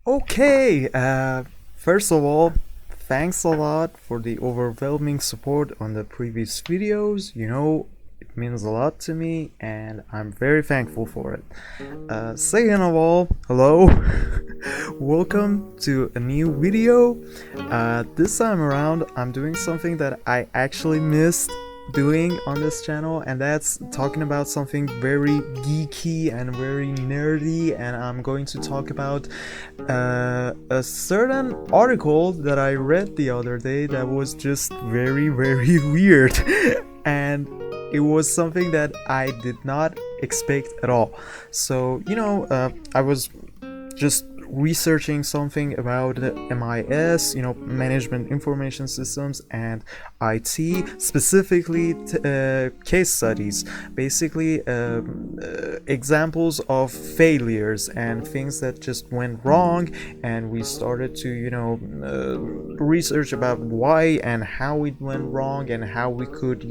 Okay, first of all, thanks a lot for the overwhelming support on the previous videos. It means a lot to me and I'm very thankful for it. Second of all, hello, welcome to a new video. This time around, I'm doing something that I actually missed doing on this channel, and that's talking about something very geeky and very nerdy. And I'm going to talk about a certain article that I read the other day that was just very weird and it was something that I did not expect at all. So I was just researching something about MIS, Management Information Systems, and IT, specifically case studies, basically examples of failures and things that just went wrong. And we started to, research about why and how it went wrong and how we could,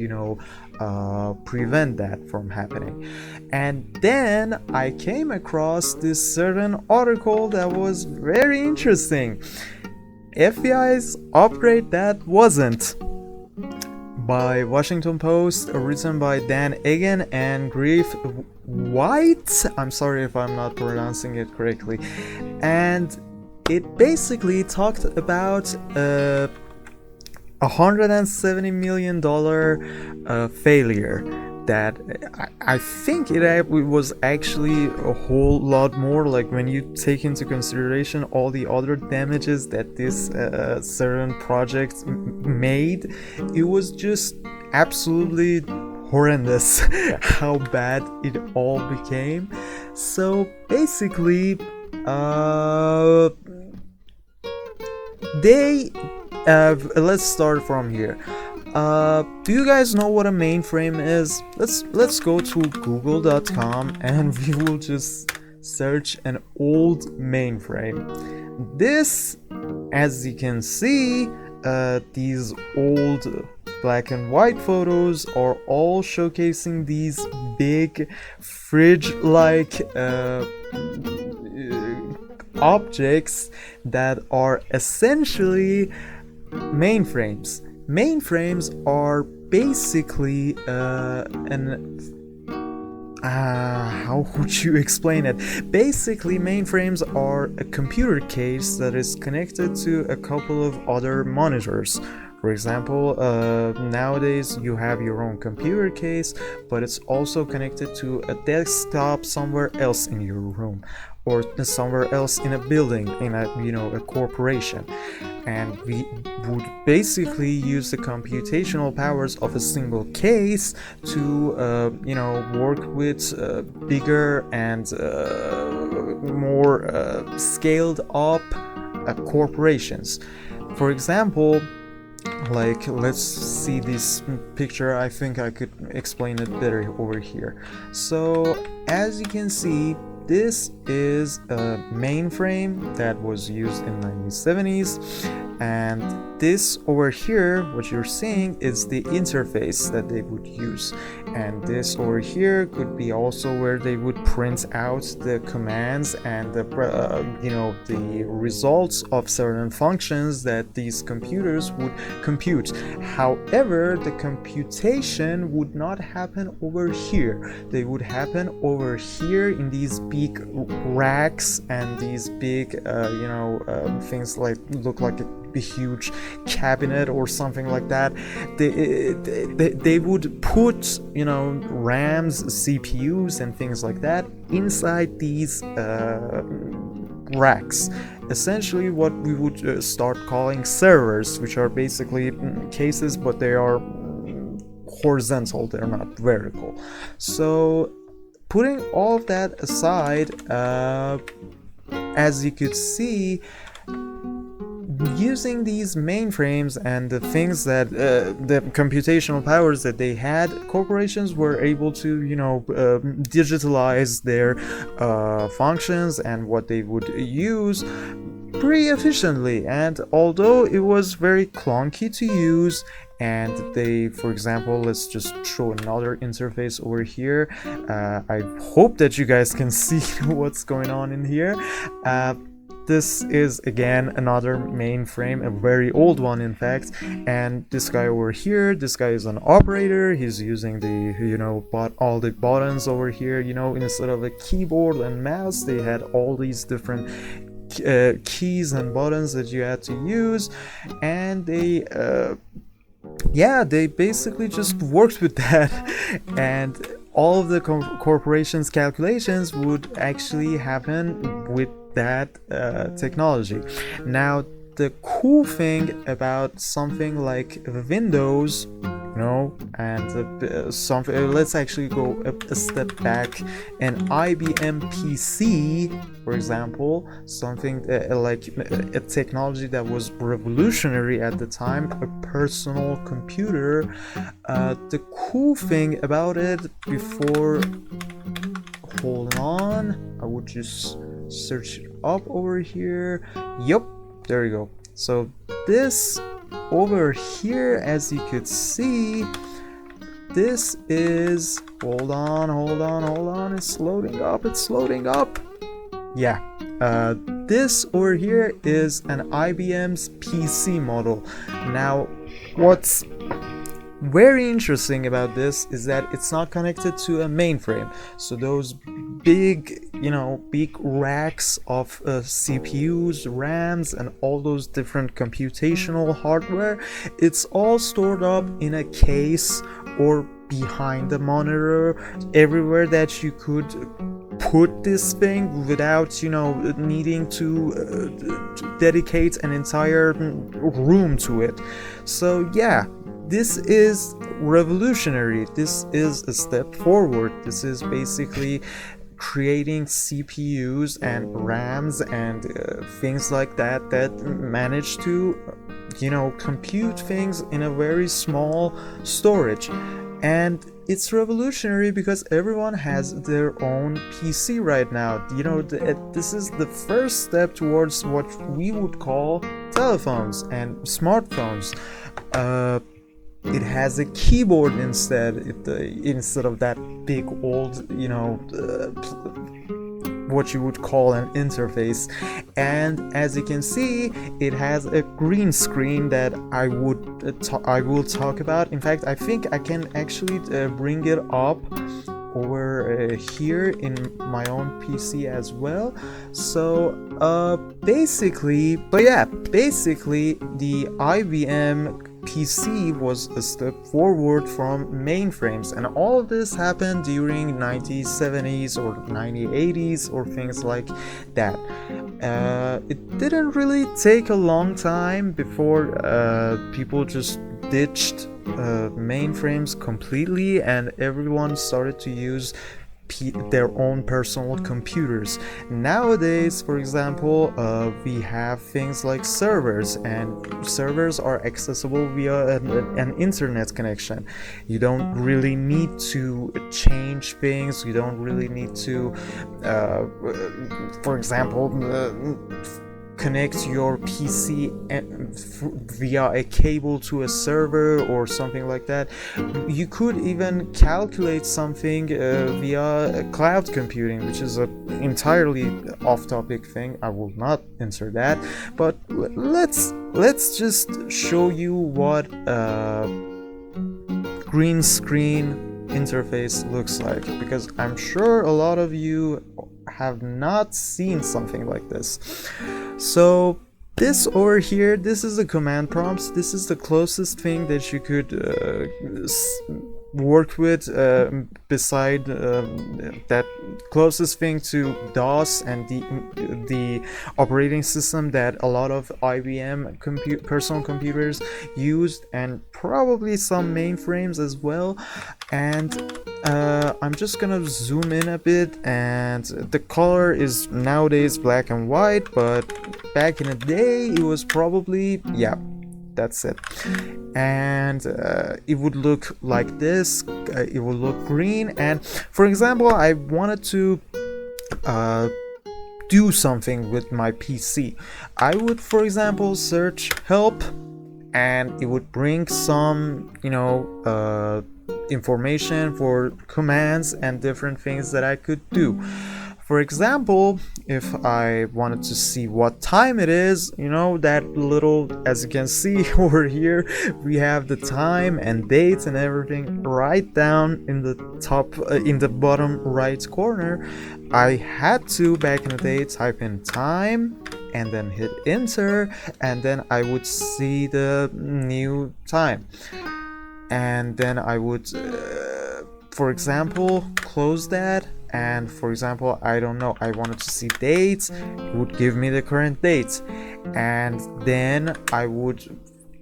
prevent that from happening. And then I came across this certain article that was very interesting. FBI's upgrade that wasn't, by Washington Post, written by Dan Egan and Griff White. I'm sorry if I'm not pronouncing it correctly. And it basically talked about $170 million failure that I think it was actually a whole lot more. Like, when you take into consideration all the other damages that this certain project made, it was just absolutely horrendous how bad it all became. So basically, they let's start from here. Do you guys know what a mainframe is? Let's go to google.com and we will just search an old mainframe. This, as you can see, these old black and white photos are all showcasing these big fridge-like objects that are essentially mainframes. Mainframes are basically how would you explain it? Basically, mainframes are a computer case that is connected to a couple of other monitors. For example, nowadays you have your own computer case, but it's also connected to a desktop somewhere else in your room, or somewhere else in a building, in a corporation. And we would basically use the computational powers of a single case to work with bigger and more scaled up corporations. For example, like, let's see this picture. I think I could explain it better over here. So as you can see, this is a mainframe that was used in 1970s, and this over here, what you're seeing, is the interface that they would use. And this over here could be also where they would print out the commands and the the results of certain functions that these computers would compute. However, the computation would not happen over here. They would happen over here in these big racks and these big things like look like a huge cabinet or something like that. They would put RAMs, CPUs and things like that inside these racks, essentially what we would start calling servers, which are basically cases, but they are horizontal, they're not vertical. So putting all of that aside, as you could see, using these mainframes and the things that the computational powers that they had, corporations were able to digitalize their functions and what they would use pretty efficiently. And although it was very clunky to use, and they, for example, let's just show another interface over here. I hope that you guys can see what's going on in here. this is again another mainframe, a very old one in fact. And this guy over here, this guy is an operator. He's using the, all the buttons over here. Instead of a keyboard and mouse, they had all these different keys and buttons that you had to use, and they basically just worked with that. And all of the corporation's calculations would actually happen with that technology. Now, the cool thing about something like Windows, and something, let's actually go a step back. An IBM PC, for example, something like a technology that was revolutionary at the time, a personal computer. The cool thing about it, before, hold on, I would just search it up over here. Yep, there you go. So this over here, as you could see, this is, hold on, it's loading up. Yeah, this over here is an IBM's PC model. Now, what's very interesting about this is that it's not connected to a mainframe. So those big racks of CPUs, RAMs, and all those different computational hardware, it's all stored up in a case or behind the monitor, everywhere that you could put this thing without needing to dedicate an entire room to it. So yeah, this is revolutionary. This is a step forward. This is basically creating CPUs and RAMs and things like that manage to compute things in a very small storage. And it's revolutionary because everyone has their own PC right now. This is the first step towards what we would call telephones and smartphones. It has a keyboard instead of that big old, what you would call an interface. And as you can see, it has a green screen that I will talk about. In fact, I think I can actually bring it up over here in my own PC as well. So basically the IBM PC was a step forward from mainframes, and all of this happened during 1970s or 1980s or things like that. It didn't really take a long time before people just ditched mainframes completely, and everyone started to use their own personal computers. Nowadays, for example, we have things like servers, and servers are accessible via an internet connection. You don't really need to change things. You don't really need to, for example, connect your PC via a cable to a server or something like that. You could even calculate something via cloud computing, which is an entirely off-topic thing. I will not enter that, but let's just show you what green screen interface looks like, because I'm sure a lot of you have not seen something like this. So this over here, this is the command prompts. This is the closest thing that you could work with beside that closest thing to DOS and the operating system that a lot of IBM personal computers used, and probably some mainframes as well. And I'm just gonna zoom in a bit, and the color is nowadays black and white, but back in the day it was probably, yeah, that's it. And it would look like this. It would look green. And for example, I wanted to do something with my PC. I would, for example, search help, and it would bring some information for commands and different things that I could do. For example, if I wanted to see what time it is, you know, that little, as you can see over here, we have the time and dates and everything right down in the top, in the bottom right corner. I had to, back in the day, type in time and then hit enter, and then I would see the new time. And then I would, for example, close that. And for example, I don't know, I wanted to see dates, it would give me the current dates. And then I would,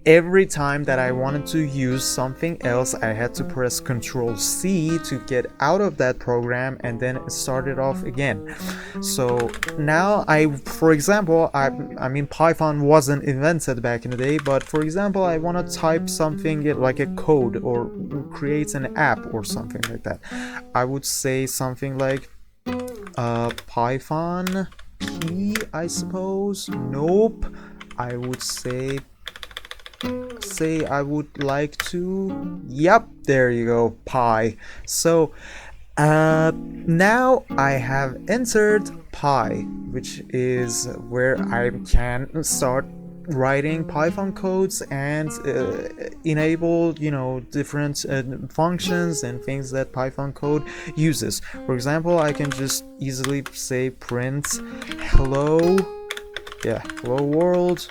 every time that I wanted to use something else, I had to press Control C to get out of that program and then start it off again. So now for example, I mean, Python wasn't invented back in the day, but for example, I want to type something like a code or create an app or something like that. I would say something like Python P, I suppose. Nope. I would say I would like to, yep, there you go, pi. So now I have entered pi, which is where I can start writing Python codes and enable, you know, different functions and things that Python code uses. For example, I can just easily say print hello, yeah, hello world,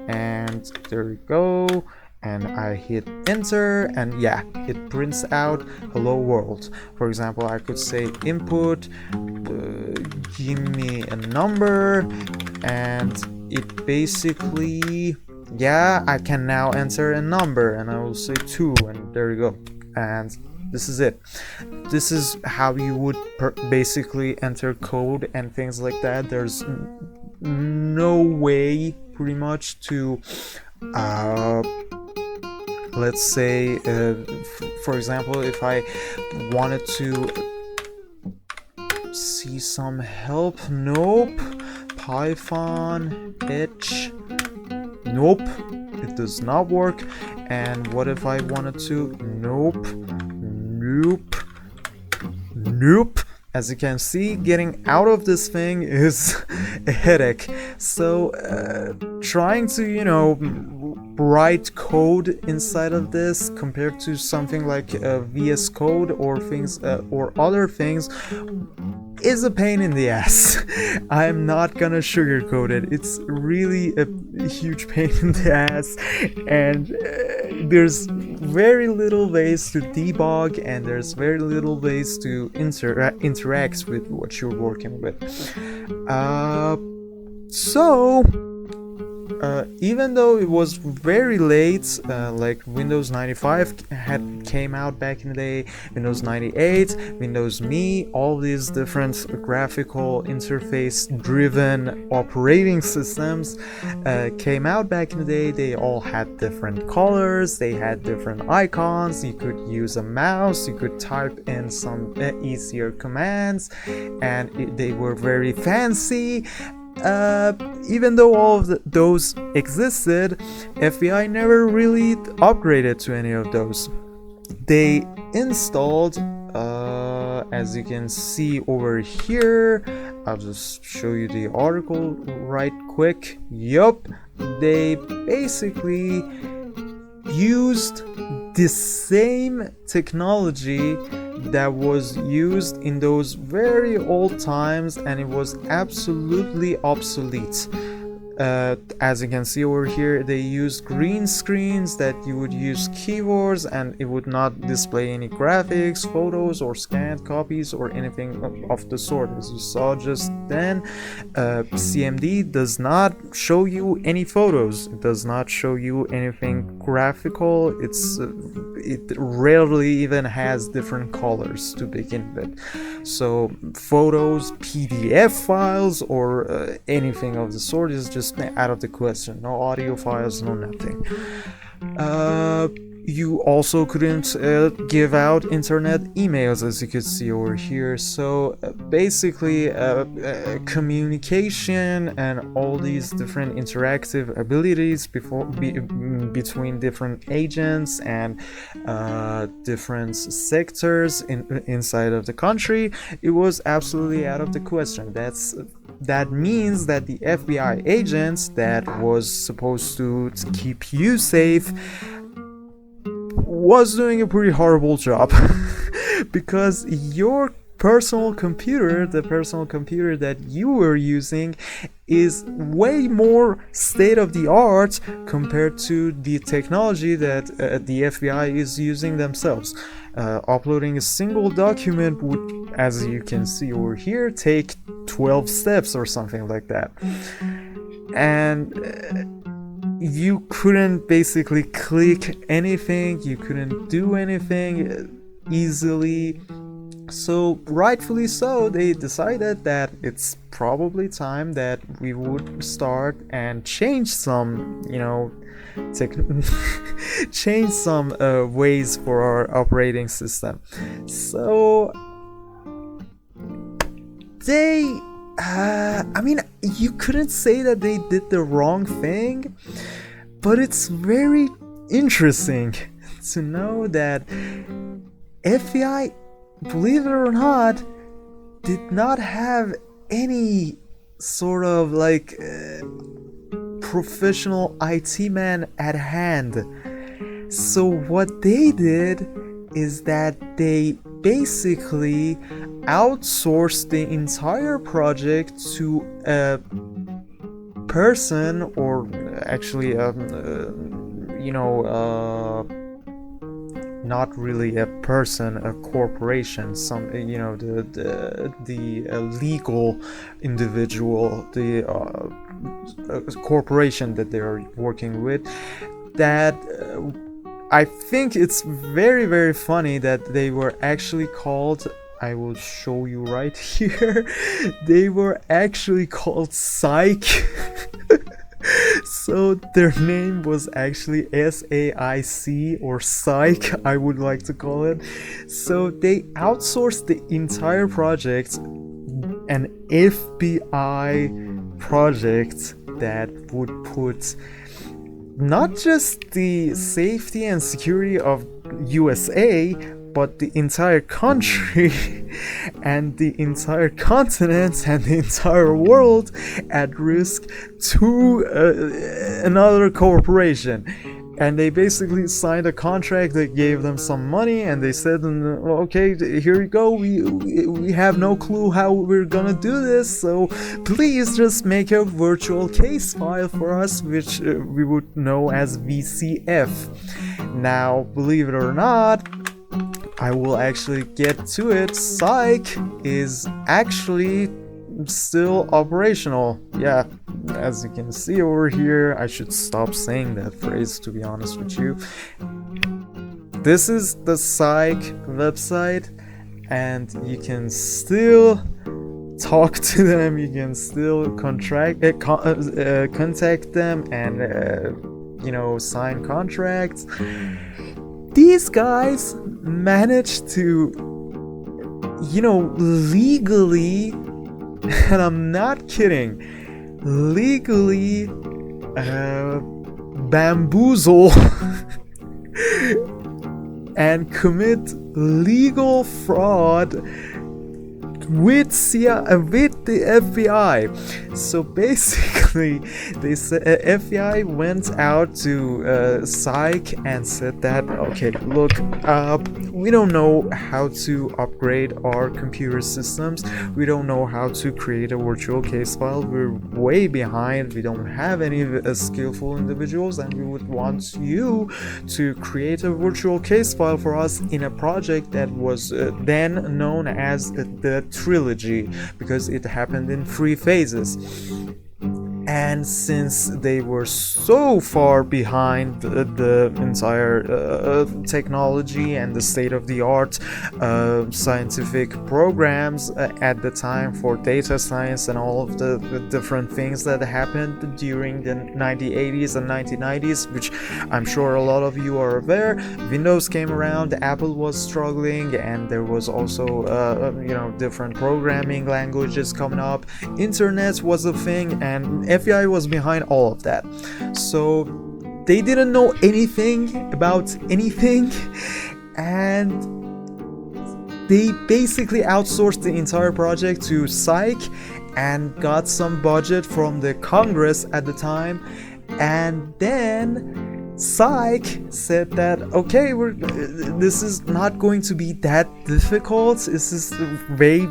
and there we go, and I hit enter, and yeah, it prints out hello world. For example, I could say input, give me a number, and it basically, yeah, I can now enter a number, and I will say 2, and there you go. And this is it. This is how you would basically enter code and things like that. There's no way pretty much to let's say for example, if I wanted to see some help, nope, Python H, nope, it does not work. And what if I wanted to, nope, nope, nope. As you can see, getting out of this thing is a headache. So trying to, you know, write code inside of this compared to something like VS Code or things or other things is a pain in the ass. I'm not gonna sugarcoat it. It's really a huge pain in the ass, and there's very little ways to debug, and there's very little ways to interact with what you're working with. So even though it was very late, like Windows 95 came out back in the day, Windows 98, Windows Me, all these different graphical interface driven operating systems came out back in the day. They all had different colors, they had different icons, you could use a mouse, you could type in some easier commands, and they were very fancy. Even though all of those existed, FBI never really upgraded to any of those. They installed, as you can see over here, I'll just show you the article right quick. Yup, they basically used the same technology that was used in those very old times, and it was absolutely obsolete. As you can see over here, they used green screens that you would use keyboards, and it would not display any graphics, photos, or scanned copies or anything of the sort. As you saw just then, CMD does not show you any photos, it does not show you anything graphical. It rarely even has different colors to begin with. So photos, PDF files, or anything of the sort is just out of the question. No audio files, no nothing. you also couldn't give out internet emails, as you could see over here. So basically communication and all these different interactive abilities between different agents and different sectors inside of the country, it was absolutely out of the question. That means that the FBI agents that was supposed to keep you safe was doing a pretty horrible job because your personal computer, the personal computer that you were using, is way more state of the art compared to the technology that the FBI is using themselves. Uploading a single document would, as you can see over here, take 12 steps or something like that. And you couldn't basically click anything, you couldn't do anything easily. So rightfully so, they decided that it's probably time that we would start and change some, change some ways for our operating system. So they you couldn't say that they did the wrong thing, but it's very interesting to know that FBI, believe it or not, did not have any sort of professional IT man at hand. So what they did is that they basically outsourced the entire project to a person, or actually not really a person, a corporation, some the legal individual, the corporation that they are working with. That I think it's very, very funny that they were actually called, I will show you right here, they were actually called Psych. So their name was actually SAIC, or Psych, I would like to call it. So they outsourced the entire project, an FBI project that would put not just the safety and security of USA, but the entire country and the entire continent and the entire world at risk to another corporation. And they basically signed a contract that gave them some money, and they said, okay, here you go, we have no clue how we're gonna do this, so please just make a virtual case file for us, which we would know as VCF. Now, believe it or not, I will actually get to it. Psych is actually still operational. Yeah, as you can see over here, I should stop saying that phrase, to be honest with you. This is the Psych website, and you can still talk to them, you can still contact them and sign contracts. These guys managed to legally, and I'm not kidding, legally bamboozle and commit legal fraud with the FBI. So basically, they said FBI went out to Psych and said that, okay, look, we don't know how to upgrade our computer systems. We don't know how to create a virtual case file. We're way behind. We don't have any skillful individuals, and we would want you to create a virtual case file for us in a project that was then known as the Trilogy, because it happened in 3 phases. And since they were so far behind the entire technology and the state-of-the-art scientific programs at the time for data science and all of the different things that happened during the 1980s and 1990s, which I'm sure a lot of you are aware, Windows came around, Apple was struggling, and there was also different programming languages coming up, internet was a thing, and FBI was behind all of that. So they didn't know anything about anything, and they basically outsourced the entire project to Psych and got some budget from the Congress at the time. And then Psych said that, okay, this is not going to be that difficult, this is way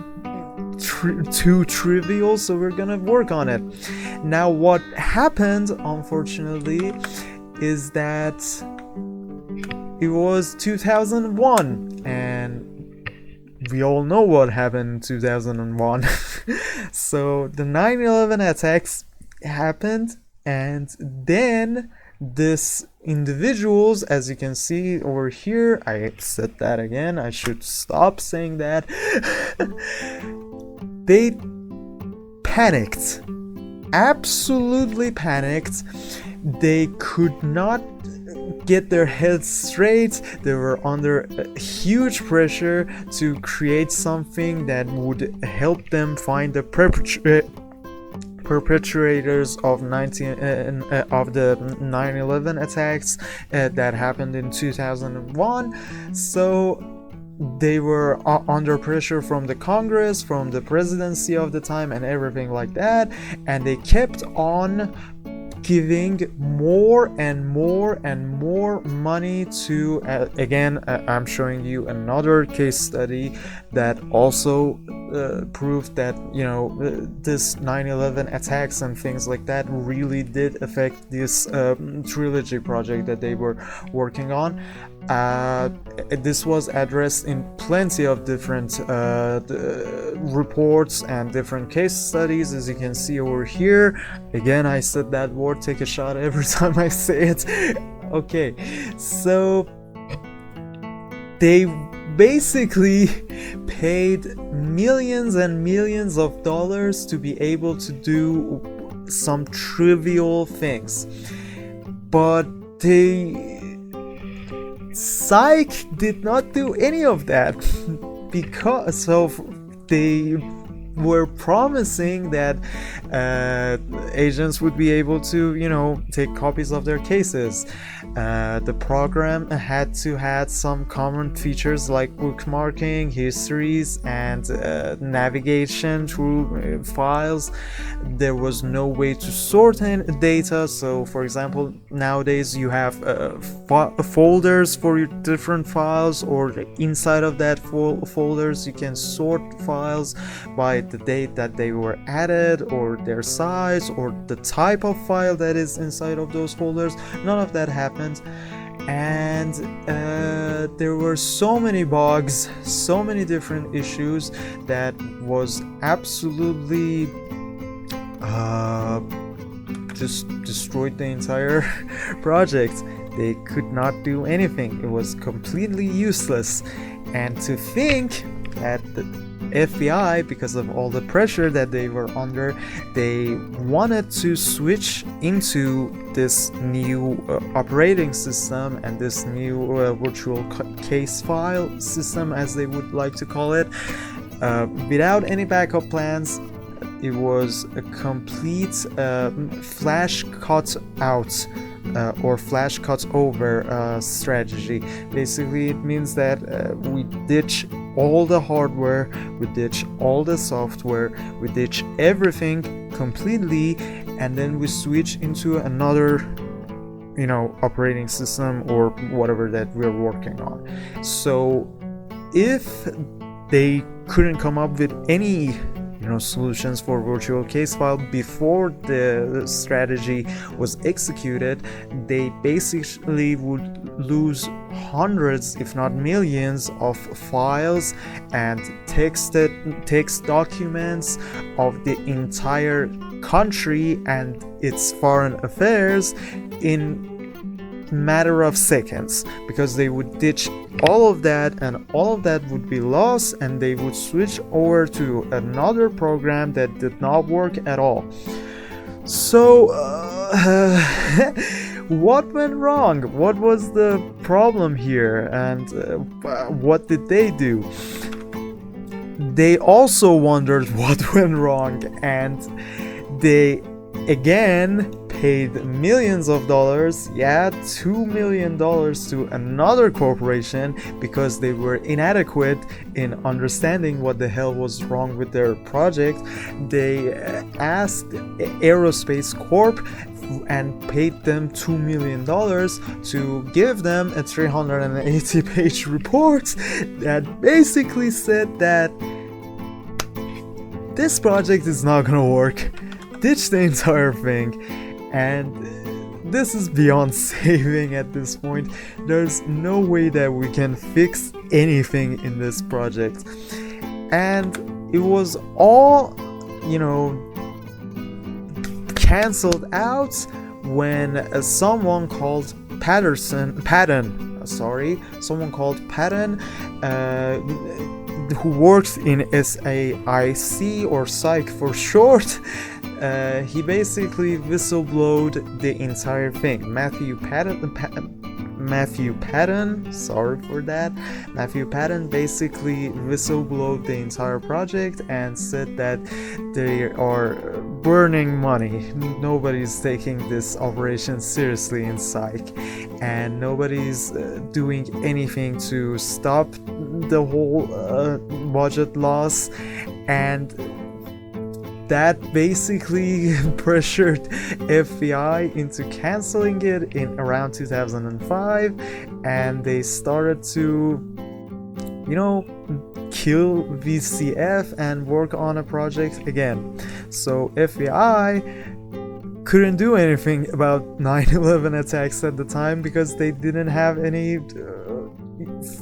too trivial, so we're gonna work on it. Now what happened, unfortunately, is that it was 2001, and we all know what happened in 2001. So the 9/11 attacks happened, and then this individuals, as you can see over here, I said that again, I should stop saying that. They panicked, absolutely panicked. They could not get their heads straight. They were under huge pressure to create something that would help them find the perpetrators of the 9/11 attacks that happened in 2001. So they were under pressure from the Congress, from the presidency of the time, and everything like that, and they kept on giving more and more and more money to again, I'm showing you another case study that also proved that this 9/11 attacks and things like that really did affect this trilogy project that they were working on. This was addressed in plenty of different reports and different case studies, as you can see over here. Again, I said that word, take a shot every time I say it. Okay, so they basically paid millions and millions of dollars to be able to do some trivial things, but Psych did not do any of that because of they were promising that agents would be able to take copies of their cases. The program had to have some common features like bookmarking, histories, and navigation through files. There was no way to sort data, so for example, nowadays you have folders for your different files, or inside of that folders you can sort files by the date that they were added, or their size, or the type of file that is inside of those folders. None of that happened, and there were so many bugs, so many different issues that was absolutely just destroyed the entire project. They could not do anything. It was completely useless. And to think that the FBI, because of all the pressure that they were under, they wanted to switch into this new operating system and this new virtual case file system, as they would like to call it, without any backup plans. It was a complete flash cut out or flash cut over strategy. Basically, it means that we ditch all the hardware, we ditch all the software, we ditch everything completely, and then we switch into another operating system or whatever that we're working on. So if they couldn't come up with any solutions for virtual case file before the strategy was executed, they basically would lose hundreds, if not millions, of files and text documents of the entire country and its foreign affairs in matter of seconds, because they would ditch all of that and all of that would be lost, and they would switch over to another program that did not work at all. So what went wrong? What was the problem here, and what did they do? They also wondered what went wrong, and they again paid millions of dollars, $2 million to another corporation because they were inadequate in understanding what the hell was wrong with their project. They asked Aerospace Corp and paid them $2 million to give them a 380-page report that basically said that this project is not gonna work. Ditch the entire thing. And this is beyond saving at this point. There's no way that we can fix anything in this project. And it was all, cancelled out when someone called Patton, who works in SAIC, or Psych for short. He basically whistleblowed the entire thing. Matthew Patton, sorry for that. Matthew Patton basically whistleblowed the entire project and said that they are burning money. Nobody's taking this operation seriously in Psych, and nobody's doing anything to stop the whole budget loss, and that basically pressured FBI into canceling it in around 2005, and they started to, kill VCF and work on a project again. So FBI couldn't do anything about 9/11 attacks at the time because they didn't have any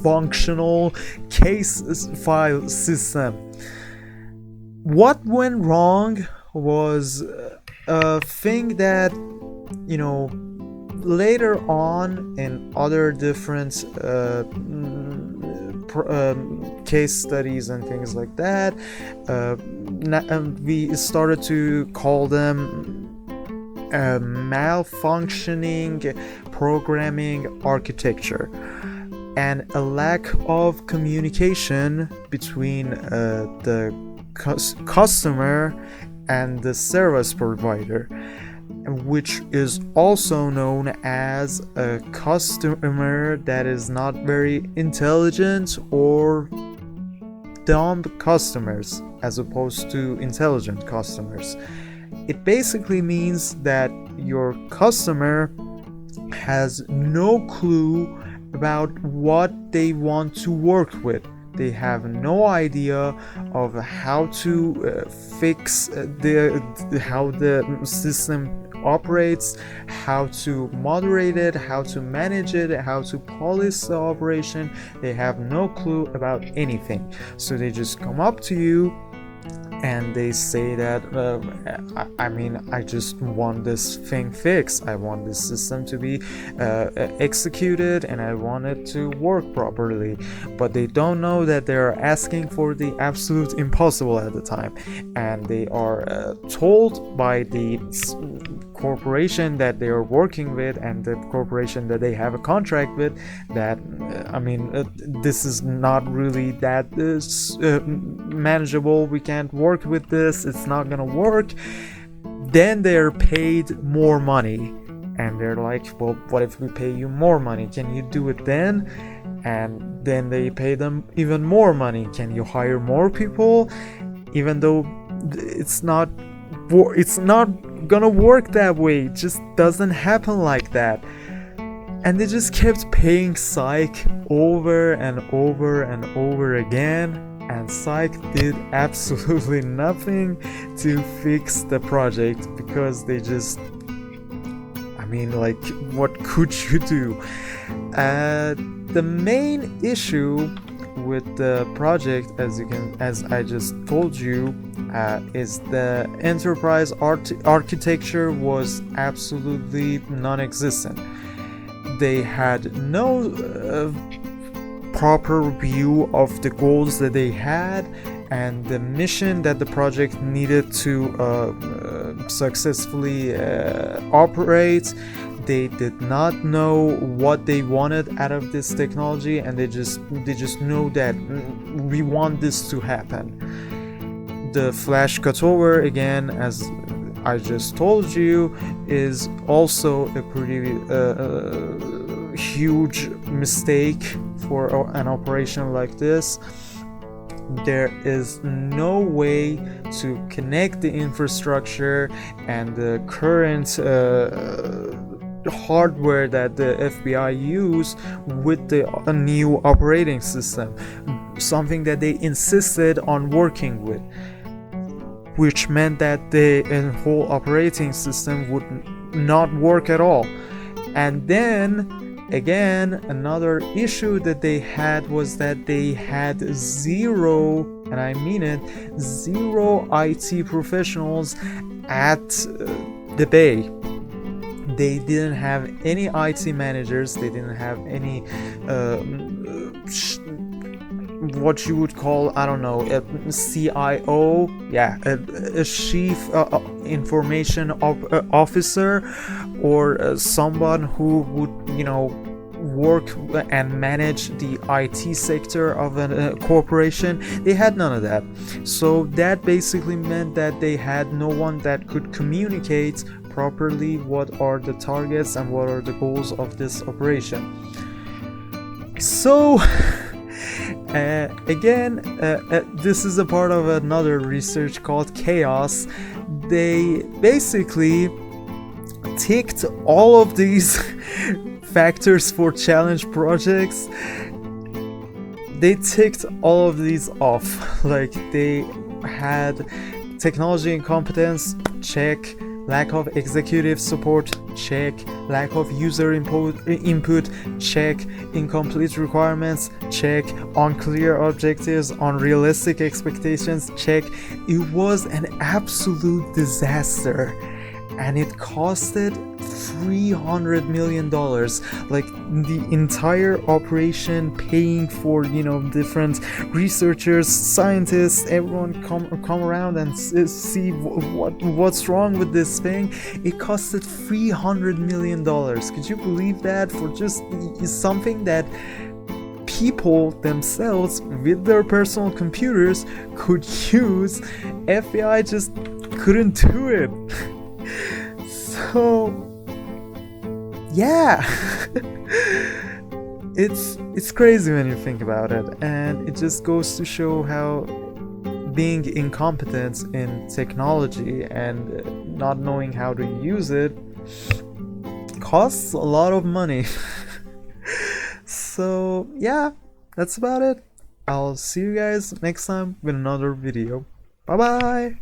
functional case file system. What went wrong was a thing that, later on in other different case studies and things like that, we started to call them malfunctioning programming architecture, and a lack of communication between the customer and the service provider, which is also known as a customer that is not very intelligent, or dumb customers as opposed to intelligent customers. It basically means that your customer has no clue about what they want to work with. They have no idea of how to fix how the system operates, how to moderate it, how to manage it, how to police the operation. They have no clue about anything. So they just come up to you and they say that I just want this thing fixed. I want this system to be executed, and I want it to work properly. But they don't know that they are asking for the absolute impossible at the time, and they are told by the corporation that they are working with and the corporation that they have a contract with that this is not really that manageable. We can't work with this. It's not gonna work. Then they're paid more money, and they're like, well, what if we pay you more money? Can you do it then? And then they pay them even more money. Can you hire more people? Even though it's not gonna work that way. It just doesn't happen like that. And they just kept paying Psych over and over and over again, and Psych did absolutely nothing to fix the project because they just, I mean, like, what could you do? The main issue with the project, as I just told you, is the enterprise architecture was absolutely non-existent. They had no proper view of the goals that they had and the mission that the project needed to successfully operate. They did not know what they wanted out of this technology, and they just know that we want this to happen. The flash cutover, again, as I just told you, is also a pretty huge mistake for an operation like this. There is no way to connect the infrastructure and the current hardware that the FBI use with the new operating system, something that they insisted on working with, which meant that the whole operating system would not work at all. And then again, another issue that they had was that they had zero, and I mean it, zero IT professionals at the Bay. They didn't have any IT managers, they didn't have any what you would call, I don't know, a CIO, yeah, a chief information officer, or someone who would, you know, work and manage the IT sector of a corporation. They had none of that. So that basically meant that they had no one that could communicate properly what are the targets and what are the goals of this operation. So again, this is a part of another research called Chaos. They basically ticked all of these factors for challenge projects. They ticked all of these off. Like, they had technology incompetence, check. Lack of executive support, check. Lack of user input, check. Incomplete requirements, check. Unclear objectives, unrealistic expectations, check. It was an absolute disaster, and it costed $300 million. Like, the entire operation, paying for, you know, different researchers, scientists, everyone come around and see what's wrong with this thing. It costed $300 million. Could you believe that? For just something that people themselves with their personal computers could use. FBI just couldn't do it. So yeah, it's crazy when you think about it, and it just goes to show how being incompetent in technology and not knowing how to use it costs a lot of money. So yeah, that's about it. I'll see you guys next time with another video. Bye bye.